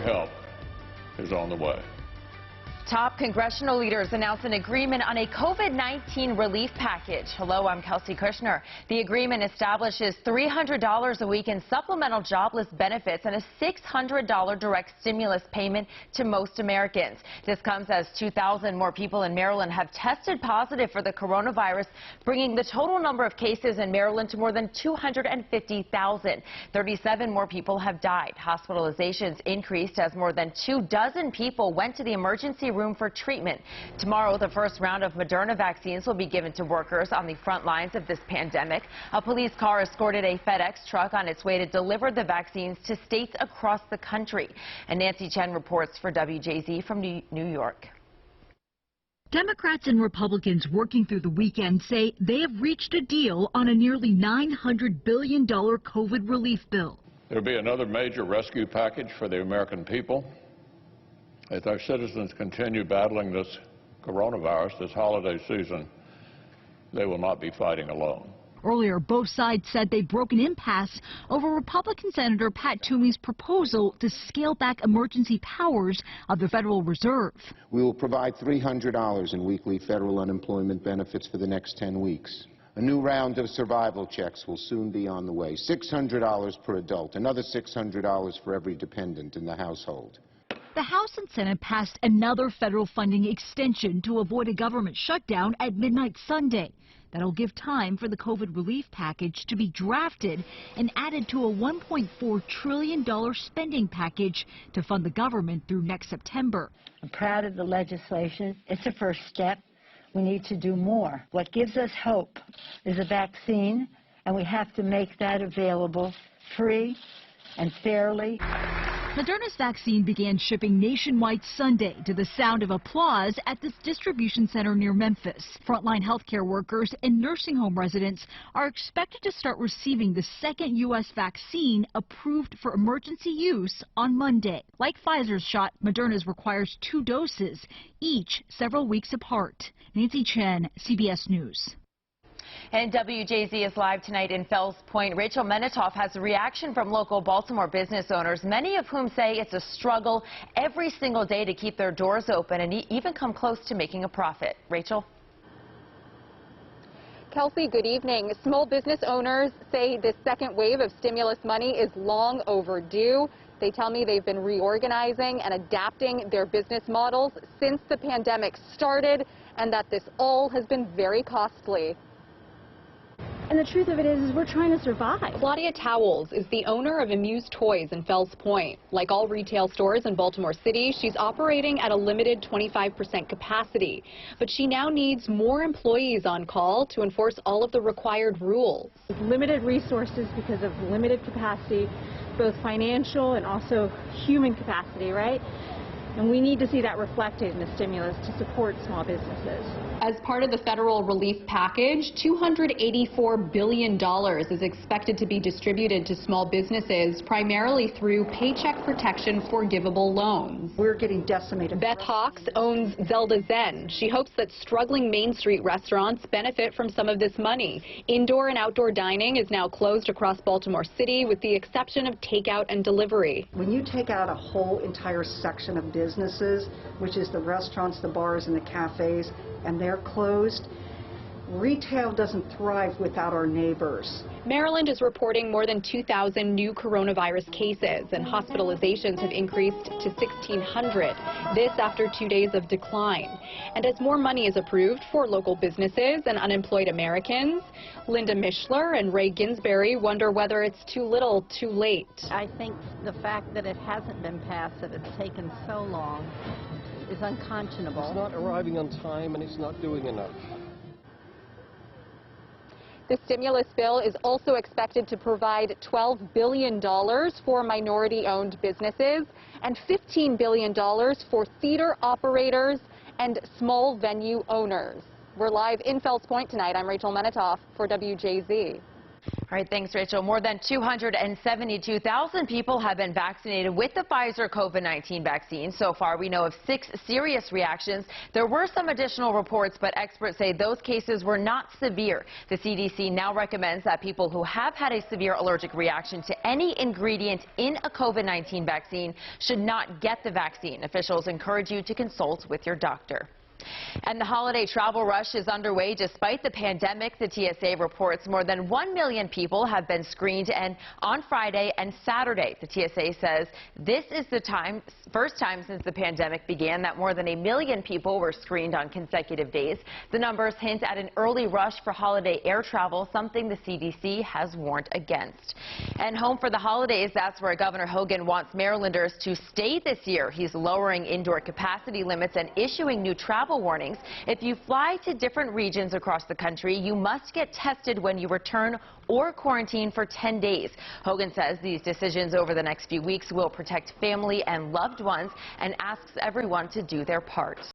help is on the way. Top congressional leaders announced an agreement on a COVID-19 relief package. Hello, I'm Kelsey Kushner. The agreement establishes $300 a week in supplemental jobless benefits and a $600 direct stimulus payment to most Americans. This comes as 2,000 more people in Maryland have tested positive for the coronavirus, bringing the total number of cases in Maryland to more than 250,000. 37 more people have died. Hospitalizations increased as more than 24 people went to the emergency room for treatment. Tomorrow, the first round of Moderna vaccines will be given to workers on the front lines of this pandemic. A police car escorted a FedEx truck on its way to deliver the vaccines to states across the country. And Nancy Chen reports for WJZ from New York. Democrats and Republicans working through the weekend say they have reached a deal on a nearly $900 billion COVID relief bill. There'll be another major rescue package for the American people. As our citizens continue battling this coronavirus this holiday season, they will not be fighting alone. Earlier, both sides said they broke an impasse over Republican Senator Pat Toomey's proposal to scale back emergency powers of the Federal Reserve. We will provide $300 in weekly federal unemployment benefits for the next 10 weeks. A new round of survival checks will soon be on the way. $600 per adult, another $600 for every dependent in the household. The House and Senate passed another federal funding extension to avoid a government shutdown at midnight Sunday. That'll give time for the COVID relief package to be drafted and added to a $1.4 trillion spending package to fund the government through next September. I'm proud of the legislation. It's a first step. We need to do more. What gives us hope is a vaccine, and we have to make that available free and fairly. Moderna's vaccine began shipping nationwide Sunday to the sound of applause at this distribution center near Memphis. Frontline healthcare workers and nursing home residents are expected to start receiving the second U.S. vaccine approved for emergency use on Monday. Like Pfizer's shot, Moderna's requires 2 doses, each several weeks apart. Nancy Chen, CBS News. And WJZ is live tonight in Fells Point. Rachel Menitoff has a reaction from local Baltimore business owners, many of whom say it's a struggle every single day to keep their doors open and even come close to making a profit. Rachel? Kelsey, good evening. Small business owners say this second wave of stimulus money is long overdue. They tell me they've been reorganizing and adapting their business models since the pandemic started, and that this all has been very costly. And the truth of it is we're trying to survive. Claudia Towles is the owner of Amuse Toys in Fells Point. Like all retail stores in Baltimore City, she's operating at a limited 25% capacity. But she now needs more employees on call to enforce all of the required rules. Limited resources because of limited capacity, both financial and also human capacity, right? And we need to see that reflected in the stimulus to support small businesses. As part of the federal relief package, $284 billion is expected to be distributed to small businesses, primarily through Paycheck Protection forgivable loans. We're getting decimated. Beth Hawks owns Zelda Zen. She hopes that struggling Main Street restaurants benefit from some of this money. Indoor and outdoor dining is now closed across Baltimore City, with the exception of takeout and delivery. When you take out a whole entire section of businesses, which is the restaurants, the bars, and the cafes, and they're closed, retail doesn't thrive without our neighbors. Maryland is reporting more than 2,000 new coronavirus cases, and hospitalizations have increased to 1,600. This after 2 days of decline. And as more money is approved for local businesses and unemployed Americans, Linda Mishler and Ray Ginsberry wonder whether it's too little, too late. I think the fact that it hasn't been passed, that it's taken so long, is unconscionable. It's not arriving on time, and it's not doing enough. The stimulus bill is also expected to provide $12 billion for minority-owned businesses and $15 billion for theater operators and small venue owners. We're live in Fells Point tonight. I'm Rachel Menitoff for WJZ. All right, thanks, Rachel. More than 272,000 people have been vaccinated with the Pfizer COVID-19 vaccine. So far, we know of 6 serious reactions. There were some additional reports, but experts say those cases were not severe. The CDC now recommends that people who have had a severe allergic reaction to any ingredient in a COVID-19 vaccine should not get the vaccine. Officials encourage you to consult with your doctor. And the holiday travel rush is underway despite the pandemic. The TSA reports more than 1 million people have been screened, and on Friday and Saturday, the TSA says this is the first time since the pandemic began that more than 1 million people were screened on consecutive days. The numbers hint at an early rush for holiday air travel, something the CDC has warned against. And home for the holidays, that's where Governor Hogan wants Marylanders to stay this year. He's lowering indoor capacity limits and issuing new travel warnings. If you fly to different regions across the country, you must get tested when you return or quarantine for 10 days. Hogan says these decisions over the next few weeks will protect family and loved ones and asks everyone to do their part.